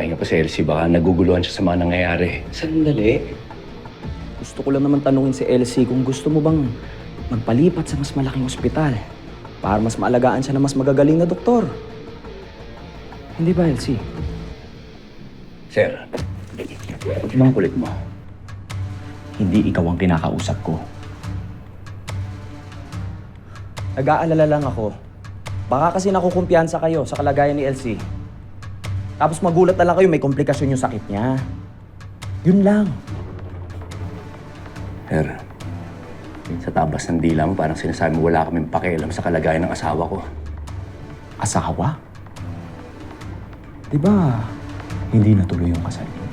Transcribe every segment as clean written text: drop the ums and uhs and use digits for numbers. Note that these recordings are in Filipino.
nagpapahinga pa si Elsie. Baka naguguluhan siya sa mga nangyayari. Sandali. Gusto ko lang naman tanungin si Elsie kung gusto mo bang magpalipat sa mas malaking ospital para mas maalagaan siya ng mas magagaling na doktor. Hindi ba, Elsie? Sir, ibang kulit mo. Hindi ikaw ang kinakausap ko. Nag-aalala lang ako. Baka kasi nakukumpiyansa kayo sa kalagayan ni Elsie. Tapos magulat na lang kayo, may komplikasyon yung sakit niya. Yun lang. Sir, sa tabas ng dila mo, parang sinasabi mo wala kaming pakialam sa kalagayan ng asawa ko. Asawa? Diba, hindi natuloy yung kasal niyo?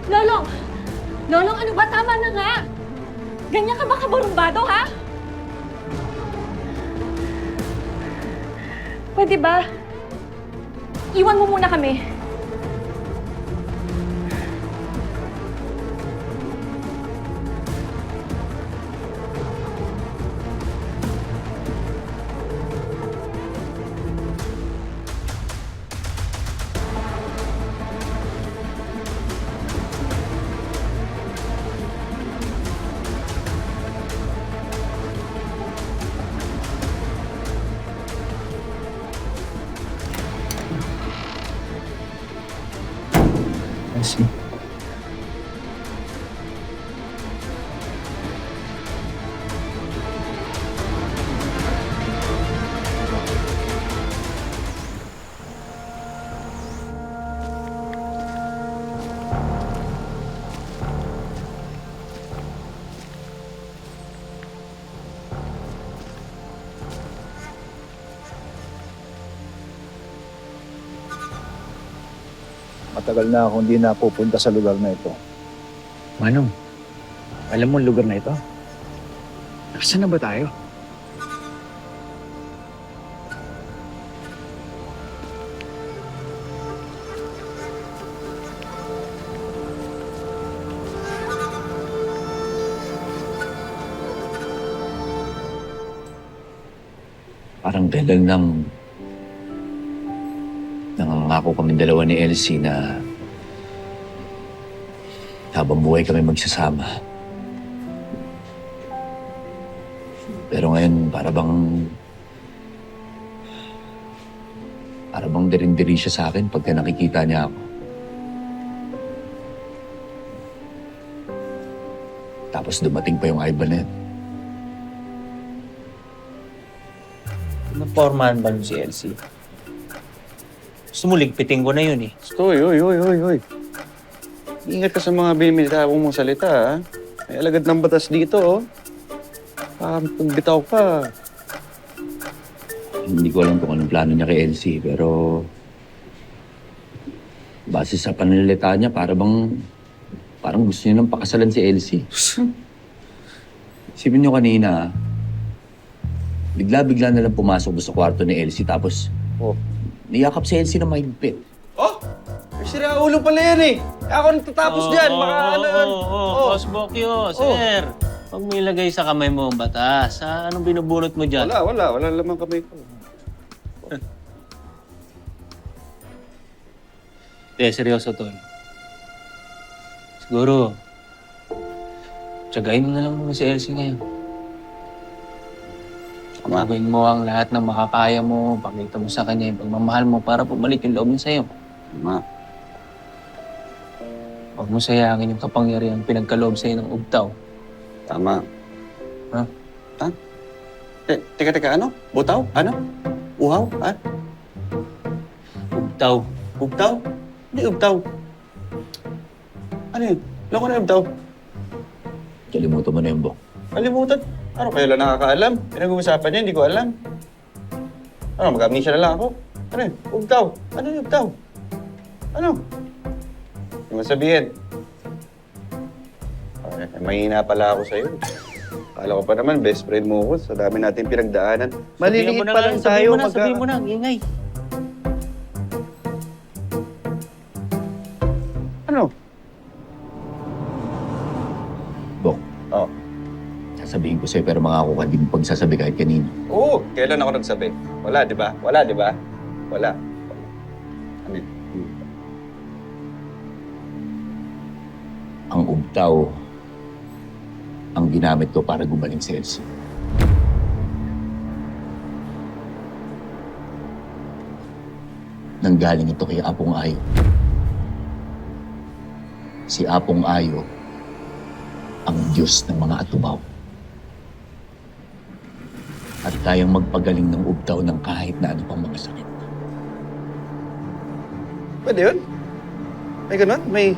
Lolong! Lolong, ano ba? Tama na nga! Ganyan ka ba kabarumbado, ha? Pwede ba? Iwan mo muna kami. Elsie. Matagal na akong hindi napupunta sa lugar na ito. Manong, alam mo ang lugar na ito? Nasaan na ba tayo? Parang kailan lang nangangako kami dalawa ni Elsie na habang buhay kami magsasama. Pero ngayon, para bang dirindiri siya sa akin pagka nakikita niya ako. Tapos dumating pa yung Ivan na yun. Napormahan ba nun si Elsie? Gusto mo, ligpitin ko na yun eh. Hoy. Ingat ka sa mga binibitaw mong salita, ha? May alagad ng batas dito, oh. Pagbitaw ka. Hindi ko alam kung anong plano niya kay Elsie, pero base sa pananalita niya, parang gusto niya nang pakasalan si Elsie. Isipin niyo kanina, bigla-bigla na lang pumasok sa kwarto ni Elsie, tapos niyakap si Elsie na mahigpit. Oh! May sira ulo pala yan, eh. Ako natatapos dyan. Baka ano yun. Boss Bokyo, sir. Huwag mo ilagay sa kamay mo ang batas. Anong binubunot mo dyan? Wala. Wala lamang kamay ko. Seryoso, tol. Siguro, tsagain mo na lang muna si Elsie ngayon. Gawin mo ang lahat ng makakaya mo, pakita mo sa kanya yung pagmamahal mo para bumalik yung loob niya sa'yo. Tama. Huwag mo sayangin yung kapangyarihang pinagkaloob sa'yo ng ugtaw. Tama. Ha? Ha? Teka, ano? Butaw? Ano? Uhaw? Ha? Ugtaw. Ugtaw? Hindi ugtaw. Ano yun? Loko na ugtaw. Kalimutan mo na yung Bok. Kalimutan. Ano, kayo lang nakakaalam. Pinag-uusapan niya, hindi ko alam. Ano, mag-amnesia na lang ako. Ano yun? Ugtaw. Ano yung ugtaw? Ano? Hindi mo sabihin. Ay, mahina pala ako sa'yo. Akala ko pa naman, best friend mo ko. Sa dami natin pinagdaanan. Maliliit pa lang tayo. Sabihin mo na, ingay. Ano? Bok, Oh. Sabihin ko sa'yo pero makako ka, di mo pagsasabi kahit kanino. Oo, kailan ako nagsabi? Wala, di ba? Wala, di ba? Wala. Ano yun? Ang ubtaw, ang ginamit ko para gumaling si Elsie. Nanggaling ito kay Apong Ayo. Si Apong Ayo, ang Diyos ng mga atubaw. At kayang magpagaling ng ubtaw ng kahit na ano pang mga sakit. Pwede yun? May ganun? May...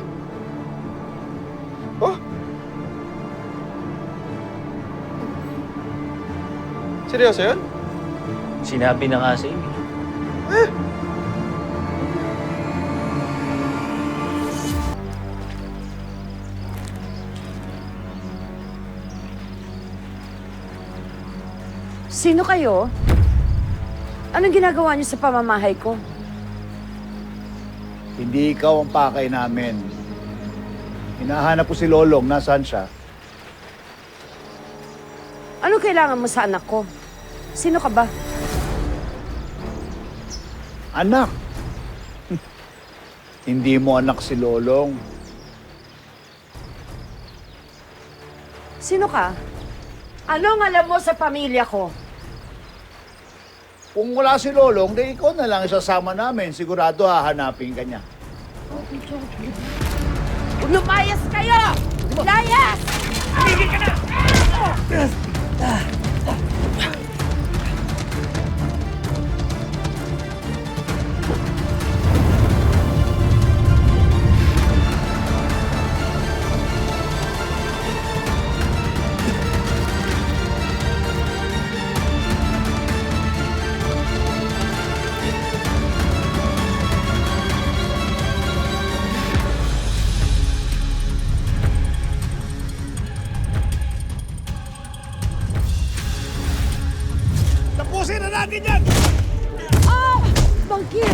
Oh! Seryoso yun? Sinabi na nga sa inyo. Sino kayo? Anong ginagawa niyo sa pamamahay ko? Hindi ikaw ang pakay namin. Hinahanap ko si Lolong. Nasaan siya? Ano kailangan mo sa anak ko? Sino ka ba? Anak! Hindi mo anak si Lolong. Sino ka? Anong alam mo sa pamilya ko? Kung wala si Lolong, di ikaw na lang isasama namin. Sigurado hahanapin ka niya. Lumayas kayo! Layas! Tapusin na natin yan! Ah! Bangkir!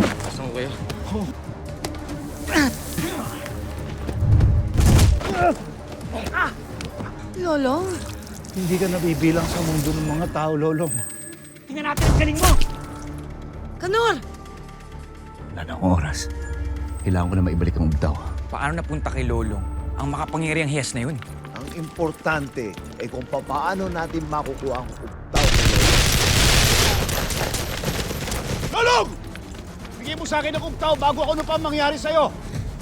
Lolong? Hindi ka nabibilang sa mundo ng mga tao, Lolong. Kanor! Wala na akong oras. Kailangan ko na maibalik ang ubtaw. Paano napunta kay Lolong ang makapangyariang hiyas na yun? Ang importante ay kung paano natin makukuha ang ubtaw. Lolong! Bigyan mo sa akin ang ubtaw bago ako pa mangyari sa'yo.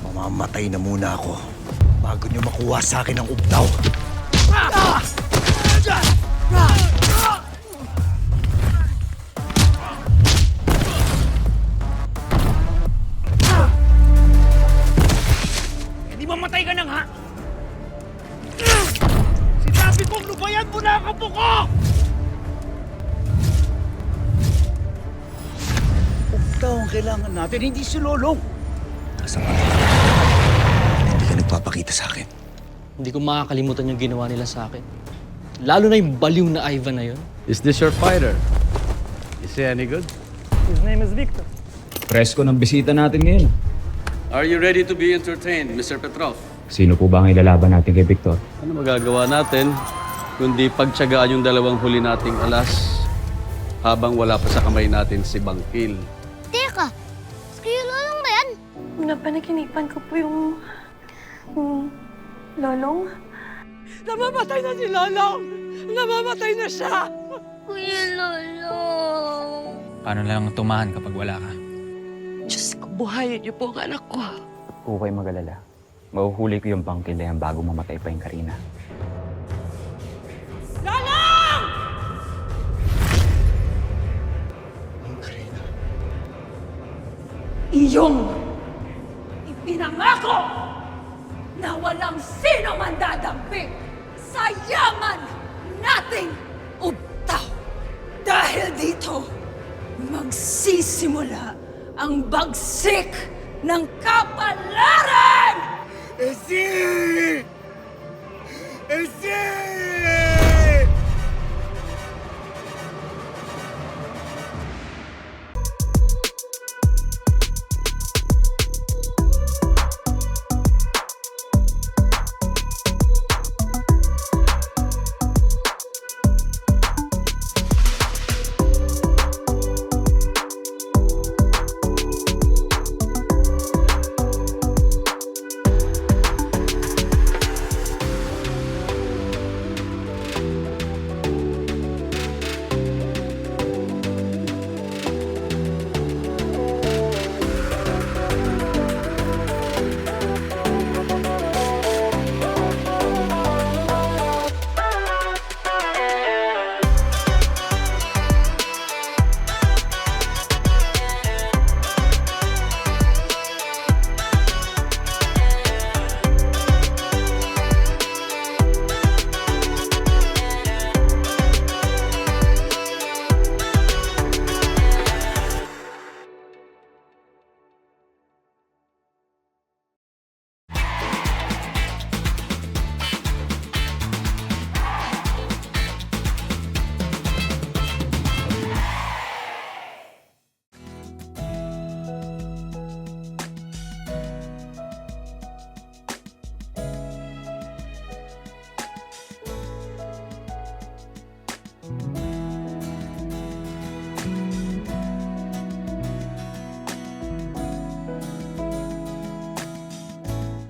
Mamamatay na muna ako bago niyo makuha sa akin ang ubtaw. Hindi mamatay ka nang ha? Sinabi kong lubayan mo na ang apo ko! Ubtaw ang kailangan natin, hindi si Lolong. Nasa ka? Hindi ka nagpapakita sa akin. Hindi ko makakalimutan yung ginawa nila sa akin. Lalo na yung baliw na Ivan na yun. Is this your fighter? Is he any good? His name is Victor. Presko ng bisita natin ngayon. Are you ready to be entertained, Mr. Petrov? Sino po ba ang ilalaban natin kay Victor? Ano magagawa natin kundi pagtiyagaan yung dalawang huli nating alas habang wala pa sa kamay natin si Bangkil. Teka! Kayo Lolong na yan? Napanaginipan ko po yung Lolong. Namamatay na si Lolong! Namamatay na siya! Kuya Lolong! Paano lang tumahan kapag wala ka? Diyos ko, buhayin niyo po ang anak ko. Huwag kayo mag-alala. Mahuhuli ko yung bangkil na yan bago mamatay pa yung Karina. Iyong ipinangako na walang sino man dadamping sa yaman nating ubtaw. Dahil dito, magsisimula ang bagsik ng kapalaran! Elsie! Elsie!